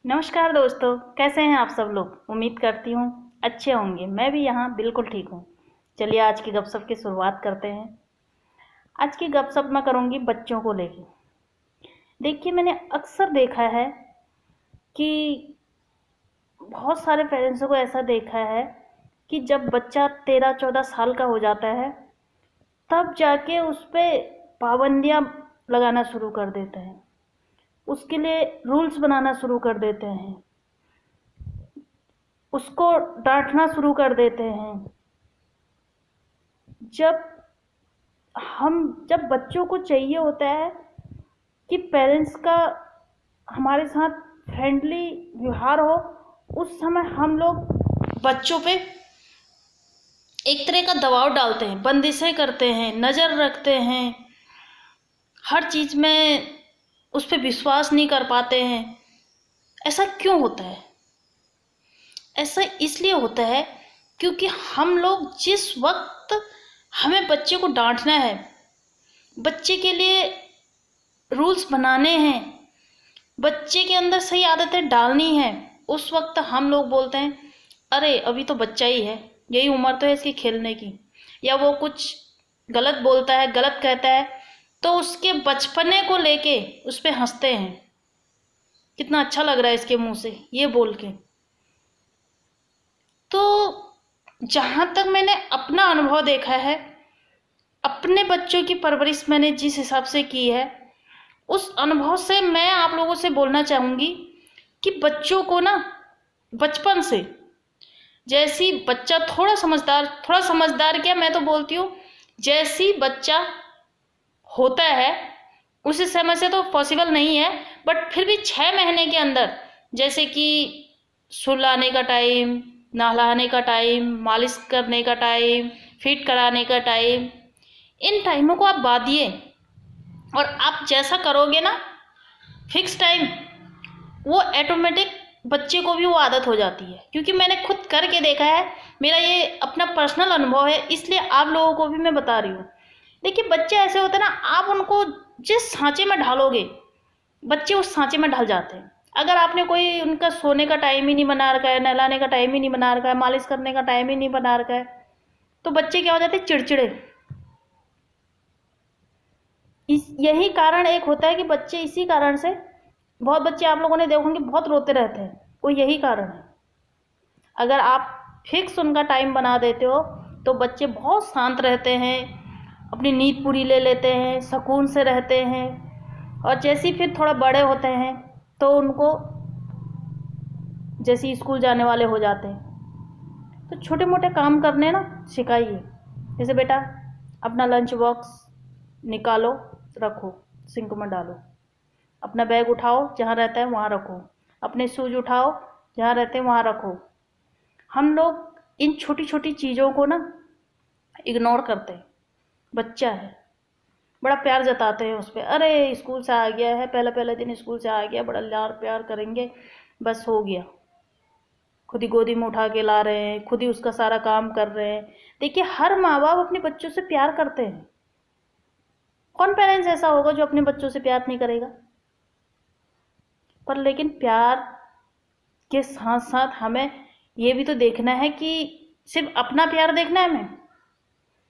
नमस्कार दोस्तों, कैसे हैं आप सब लोग। उम्मीद करती हूँ अच्छे होंगे। मैं भी यहाँ बिल्कुल ठीक हूँ। चलिए आज की गपशप की शुरुआत करते हैं। आज की गपशप मैं करूँगी बच्चों को लेके। देखिए, मैंने अक्सर देखा है कि बहुत सारे पेरेंट्सों को ऐसा देखा है कि जब बच्चा 13-14 साल का हो जाता है तब जाके उस पर पाबंदियाँ लगाना शुरू कर देते हैं, उसके लिए रूल्स बनाना शुरू कर देते हैं, उसको डांटना शुरू कर देते हैं। जब जब बच्चों को चाहिए होता है कि पेरेंट्स का हमारे साथ फ्रेंडली व्यवहार हो, उस समय हम लोग बच्चों पे एक तरह का दबाव डालते हैं, बंदिशें करते हैं, नज़र रखते हैं, हर चीज़ में उस पर विश्वास नहीं कर पाते हैं। ऐसा क्यों होता है? ऐसा इसलिए होता है क्योंकि हम लोग जिस वक्त हमें बच्चे को डांटना है, बच्चे के लिए रूल्स बनाने हैं, बच्चे के अंदर सही आदतें डालनी है, उस वक्त हम लोग बोलते हैं अरे अभी तो बच्चा ही है, यही उम्र तो है इसकी खेलने की। या वो कुछ गलत बोलता है, गलत कहता है, तो उसके बचपने को लेके उस पर हंसते हैं, कितना अच्छा लग रहा है इसके मुंह से ये बोल के। तो जहाँ तक मैंने अपना अनुभव देखा है, अपने बच्चों की परवरिश मैंने जिस हिसाब से की है, उस अनुभव से मैं आप लोगों से बोलना चाहूँगी कि बच्चों को ना बचपन से, जैसी बच्चा थोड़ा समझदार क्या, मैं तो बोलती हूँ जैसी बच्चा होता है उस समय से तो पॉसिबल नहीं है, बट फिर भी 6 महीने के अंदर, जैसे कि सुलाने का टाइम, नहलाने का टाइम, मालिश करने का टाइम, फिट कराने का टाइम, इन टाइमों को आप बांधिए और आप जैसा करोगे ना फिक्स टाइम, वो ऑटोमेटिक बच्चे को भी वो आदत हो जाती है। क्योंकि मैंने खुद करके देखा है, मेरा ये अपना पर्सनल अनुभव है, इसलिए आप लोगों को भी मैं बता रही हूँ। देखिए, बच्चे ऐसे होते हैं ना, आप उनको जिस सांचे में ढालोगे बच्चे उस सांचे में ढल जाते हैं। अगर आपने कोई उनका सोने का टाइम ही नहीं बना रखा है, नहलाने का टाइम ही नहीं बना रखा है, मालिश करने का टाइम ही नहीं बना रखा है, तो बच्चे क्या हो जाते हैं, चिड़चिड़े। यही कारण एक होता है कि बच्चे इसी कारण से, बहुत बच्चे आप लोगों ने देखोगे बहुत रोते रहते हैं, वो यही कारण है। अगर आप फिक्स उनका टाइम बना देते हो तो बच्चे बहुत शांत रहते हैं, अपनी नींद पूरी ले लेते हैं, सुकून से रहते हैं। और जैसे ही फिर थोड़ा बड़े होते हैं तो उनको जैसे स्कूल जाने वाले हो जाते हैं तो छोटे मोटे काम करने ना सिखाइए। जैसे बेटा अपना लंच बॉक्स निकालो, रखो, सिंक में डालो, अपना बैग उठाओ, जहाँ रहता है वहाँ रखो, अपने शूज उठाओ, जहाँ रहते हैं वहाँ रखो। हम लोग इन छोटी छोटी चीज़ों को ना इग्नोर करते हैं। बच्चा है, बड़ा प्यार जताते हैं उस पर, अरे स्कूल से आ गया है, पहले पहले दिन स्कूल से आ गया, बड़ा लाड़ प्यार करेंगे, बस हो गया। खुद ही गोदी में उठा के ला रहे हैं, खुद ही उसका सारा काम कर रहे हैं। देखिए, हर माँ बाप अपने बच्चों से प्यार करते हैं। कौन पेरेंट्स ऐसा होगा जो अपने बच्चों से प्यार नहीं करेगा? पर लेकिन प्यार के साथ साथ हमें ये भी तो देखना है कि सिर्फ अपना प्यार देखना है हमें।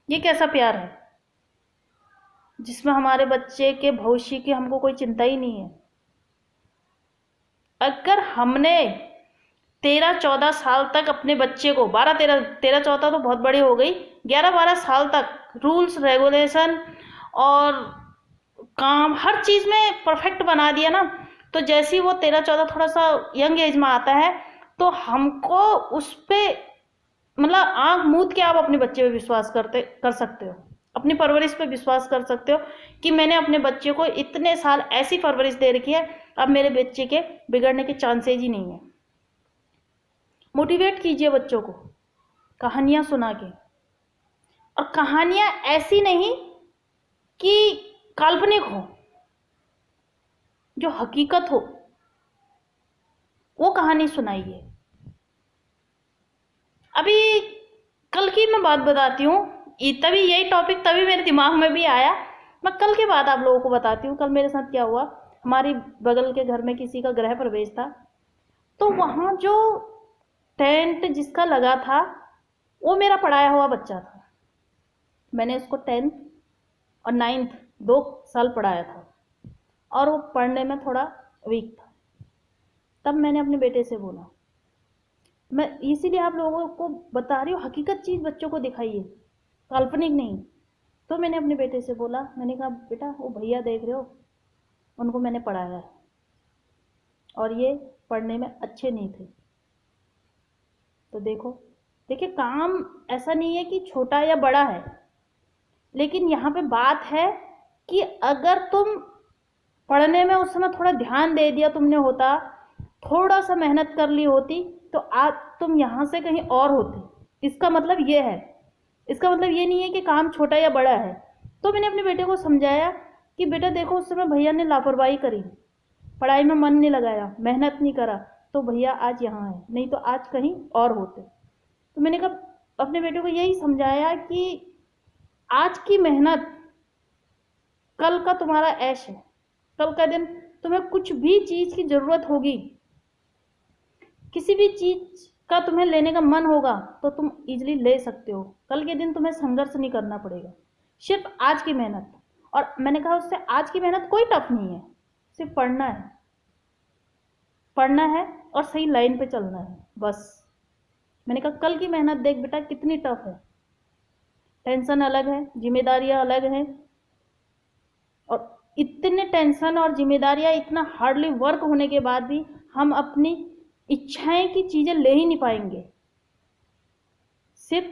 ये कैसा प्यार है जिसमें हमारे बच्चे के भविष्य की हमको कोई चिंता ही नहीं है? अगर हमने 13-14 साल तक अपने बच्चे को, 12-13 तो बहुत बड़ी हो गई, 11-12 साल तक रूल्स रेगुलेशन और काम हर चीज़ में परफेक्ट बना दिया ना, तो जैसे ही वो 13-14 थोड़ा सा यंग एज में आता है तो हमको उस पर मतलब आंख मूंद के आप अपने बच्चे पे विश्वास कर सकते हो, अपनी परवरिश पे विश्वास कर सकते हो कि मैंने अपने बच्चे को इतने साल ऐसी परवरिश दे रखी है, अब मेरे बच्चे के बिगड़ने के चांसेज ही नहीं है। मोटिवेट कीजिए बच्चों को कहानियां सुना के, और कहानियां ऐसी नहीं कि काल्पनिक हो, जो हकीकत हो वो कहानी सुनाइए। अभी कल की मैं बात बताती हूँ, तभी यही टॉपिक तभी मेरे दिमाग में भी आया, मैं कल के बाद आप लोगों को बताती हूँ। कल मेरे साथ क्या हुआ, हमारी बगल के घर में किसी का गृह प्रवेश था, तो वहाँ जो टेंट जिसका लगा था वो मेरा पढ़ाया हुआ बच्चा था। मैंने उसको 10th और 9th 2 साल पढ़ाया था और वो पढ़ने में थोड़ा वीक था। तब मैंने अपने बेटे से बोला, मैं इसीलिए आप लोगों को बता रही हूँ, हकीकत चीज़ बच्चों को दिखाइए, काल्पनिक नहीं। तो मैंने अपने बेटे से बोला, मैंने कहा बेटा वो भैया देख रहे हो, उनको मैंने पढ़ाया है और ये पढ़ने में अच्छे नहीं थे। तो देखिए काम ऐसा नहीं है कि छोटा या बड़ा है, लेकिन यहाँ पे बात है कि अगर तुम पढ़ने में उस समय थोड़ा ध्यान दे दिया तुमने होता, थोड़ा सा मेहनत कर ली होती, तो आज तुम यहाँ से कहीं और होते। इसका मतलब ये है, इसका मतलब ये नहीं है कि काम छोटा या बड़ा है। तो मैंने अपने बेटे को समझाया कि बेटा देखो उस समय भैया ने लापरवाही करी, पढ़ाई में मन नहीं लगाया, मेहनत नहीं करा, तो भैया आज यहाँ है, नहीं तो आज कहीं और होते। तो मैंने कहा अपने बेटे को यही समझाया कि आज की मेहनत कल का तुम्हारा ऐश है। कल का दिन तुम्हें कुछ भी चीज़ की ज़रूरत होगी, किसी भी चीज़ का तुम्हें लेने का मन होगा तो तुम इजीली ले सकते हो। कल के दिन तुम्हें संघर्ष नहीं करना पड़ेगा, सिर्फ आज की मेहनत। और मैंने कहा उससे आज की मेहनत कोई टफ नहीं है, सिर्फ पढ़ना है, पढ़ना है और सही लाइन पे चलना है, बस। मैंने कहा कल की मेहनत देख बेटा कितनी टफ है, टेंशन अलग है, जिम्मेदारियां अलग हैं, और इतने टेंशन और जिम्मेदारियां, इतना हार्डली वर्क होने के बाद भी हम अपनी इच्छाएं की चीज़ें ले ही नहीं पाएंगे। सिर्फ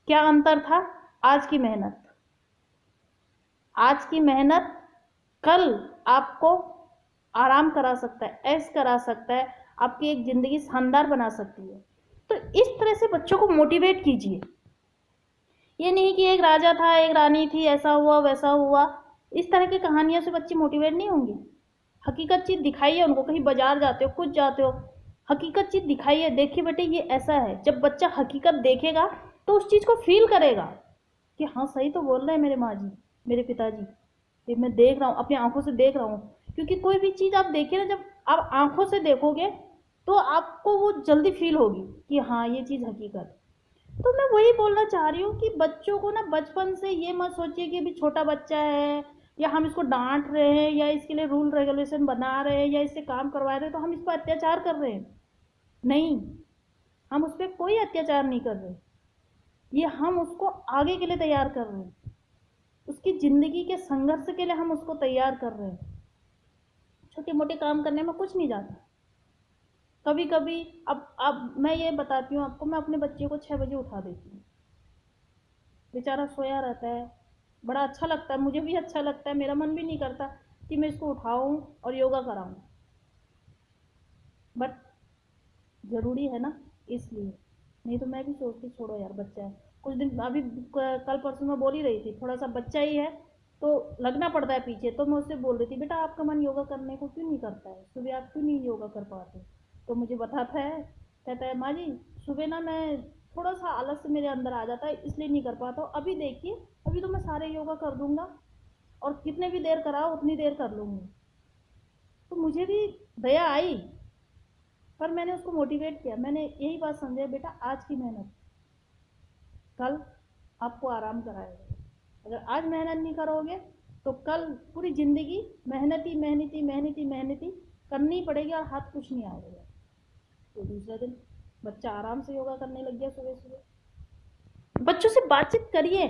क्या अंतर था, आज की मेहनत, आज की मेहनत कल आपको आराम करा सकता है, ऐश करा सकता है, आपकी एक ज़िंदगी शानदार बना सकती है। तो इस तरह से बच्चों को मोटिवेट कीजिए। ये नहीं कि एक राजा था एक रानी थी, ऐसा हुआ वैसा हुआ, इस तरह की कहानियों से बच्चे मोटिवेट नहीं होंगे। हकीकत चीज़ दिखाइए उनको, कहीं बाजार जाते हो कुछ जाते हो, हकीकत चीज़ दिखाइए, देखिए बेटे ये ऐसा है। जब बच्चा हकीकत देखेगा तो उस चीज़ को फील करेगा कि हाँ सही तो बोल रहे हैं मेरे माँ जी, मेरे पिताजी, ये मैं देख रहा हूँ, अपनी आंखों से देख रहा हूँ। क्योंकि कोई भी चीज़ आप देखिए ना, जब आप आंखों से देखोगे तो आपको वो जल्दी फील होगी कि हाँ ये चीज़ हकीकत। तो मैं वही बोलना चाह रही हूँ कि बच्चों को ना बचपन से ये मत सोचिए कि अभी छोटा बच्चा है या हम इसको डांट रहे हैं या इसके लिए रूल रेगुलेशन बना रहे हैं या इससे काम करवा रहे हैं तो हम इस पर अत्याचार कर रहे हैं। नहीं, हम उस पर कोई अत्याचार नहीं कर रहे, ये हम उसको आगे के लिए तैयार कर रहे हैं, उसकी ज़िंदगी के संघर्ष के लिए हम उसको तैयार कर रहे हैं। छोटे मोटे काम करने में कुछ नहीं जाता। कभी कभी अब मैं ये बताती हूँ आपको, मैं अपने बच्चे को 6 बजे उठा देती हूँ, बेचारा सोया रहता है, बड़ा अच्छा लगता है, मुझे भी अच्छा लगता है, मेरा मन भी नहीं करता कि मैं इसको उठाऊँ और योगा कराऊँ, बट ज़रूरी है ना, इसलिए। नहीं तो मैं भी सोचती छोड़ो यार बच्चा है। कुछ दिन अभी कल परसों मैं बोल ही रही थी, थोड़ा सा बच्चा ही है तो लगना पड़ता है पीछे। तो मैं उससे बोल रही थी बेटा आपका मन योगा करने को क्यों नहीं करता है, सुबह आप क्यों नहीं योगा कर पाते। तो मुझे बताता है, कहता है माँ जी सुबह ना मैं थोड़ा सा आलस से मेरे अंदर आ जाता है इसलिए नहीं कर पाता हूँ। अभी देखिए अभी तो मैं सारे योगा कर दूंगा और कितने भी देर कराओ उतनी देर कर लूँगी। तो मुझे भी दया आई, पर मैंने उसको मोटिवेट किया। मैंने यही बात समझाई, बेटा आज की मेहनत कल आपको आराम कराएगा। अगर आज मेहनत नहीं करोगे तो कल पूरी ज़िंदगी मेहनती मेहनती मेहनती मेहनती करनी पड़ेगी और हाथ कुछ नहीं आएगा। तो दूसरे दिन बच्चा आराम से योगा करने लग गया सुबह सुबह। बच्चों से बातचीत करिए।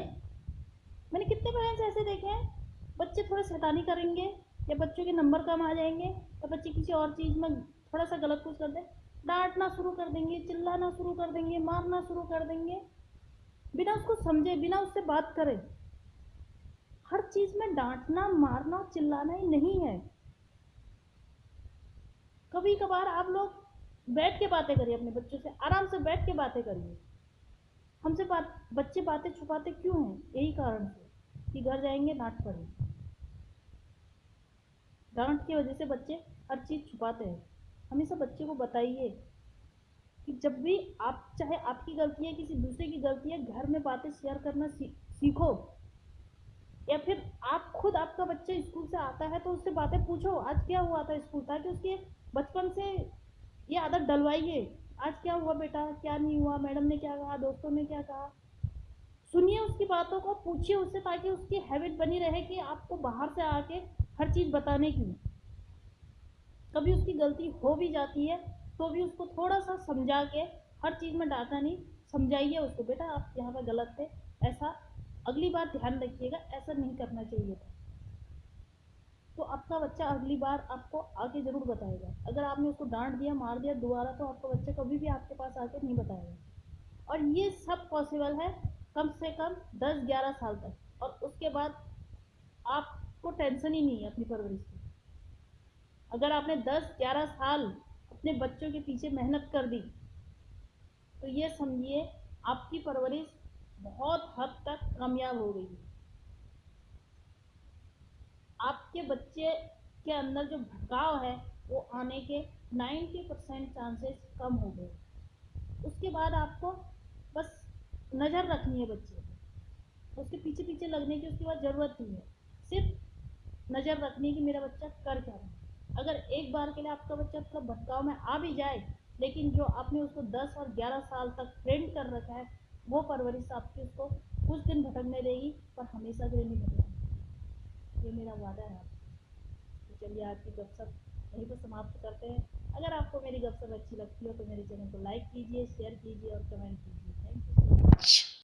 मैंने कितने पेरेंट्स ऐसे देखे हैं, बच्चे थोड़े शैतानी करेंगे या बच्चों के नंबर कम आ जाएंगे या बच्चे किसी और चीज़ में थोड़ा सा गलत कुछ कर दे, डांटना शुरू कर देंगे, चिल्लाना शुरू कर देंगे, मारना शुरू कर देंगे, बिना उसको समझे, बिना उससे बात करे। हर चीज़ में डांटना मारना चिल्लाना ही नहीं है। कभी कभार आप लोग बैठ के बातें करिए अपने बच्चों से, आराम से बैठ के बातें करिए। हमसे बच्चे बातें छुपाते क्यों हैं, यही कारण से कि घर जाएंगे डांट पड़ेगी। डांट की वजह से बच्चे हर चीज़ छुपाते हैं। हमेशा बच्चे को बताइए कि जब भी आप, चाहे आपकी गलती है किसी दूसरे की गलती है, घर में बातें शेयर करना सीखो। या फिर आप खुद, आपका बच्चा स्कूल से आता है तो उससे बातें पूछो आज क्या हुआ था स्कूल, ताकि उसके बचपन से ये आदत डलवाइए। आज क्या हुआ बेटा, क्या नहीं हुआ, मैडम ने क्या कहा, दोस्तों ने क्या कहा, सुनिए उसकी बातों को, पूछिए उससे, ताकि उसकी हैबिट बनी रहे कि आपको बाहर से आके हर चीज़ बताने की। कभी उसकी गलती हो भी जाती है तो भी उसको थोड़ा सा समझा के, हर चीज़ में डांटा नहीं, समझाइए उसको, बेटा आप यहाँ पे गलत थे, ऐसा अगली बार ध्यान रखिएगा, ऐसा नहीं करना चाहिए था। तो आपका बच्चा अगली बार आपको आके ज़रूर बताएगा। अगर आपने उसको डांट दिया, मार दिया दोबारा, तो आपका बच्चा कभी भी आपके पास आके नहीं बताएगा। और ये सब पॉसिबल है कम से कम 10-11 साल तक, और उसके बाद आपको टेंशन ही नहीं है अपनी परवरिश की। अगर आपने 10-11 साल अपने बच्चों के पीछे मेहनत कर दी, तो ये समझिए आपकी परवरिश बहुत हद तक कामयाब हो गई है। आपके बच्चे के अंदर जो भटकाव है वो आने के 90% चांसेस कम हो गए। उसके बाद आपको बस नज़र रखनी है बच्चे पे, उसके पीछे पीछे लगने की उसके बाद ज़रूरत नहीं है। सिर्फ नज़र रखनी कि मेरा बच्चा कर क्या रहा है। अगर एक बार के लिए आपका बच्चा थोड़ा भटकाव में आ भी जाए, लेकिन जो आपने उसको 10 और 11 साल तक ट्रेंड कर रखा है, वो परवरिश आपकी उसको कुछ दिन भटकने देगी, पर हमेशा के लिए नहीं भटकाएगी। ये मेरा वादा है आपसे। तो चलिए आज की गपशप यहीं पर समाप्त करते हैं। अगर आपको मेरी गपशप अच्छी लगती हो तो मेरे चैनल को लाइक कीजिए, शेयर कीजिए और कमेंट कीजिए।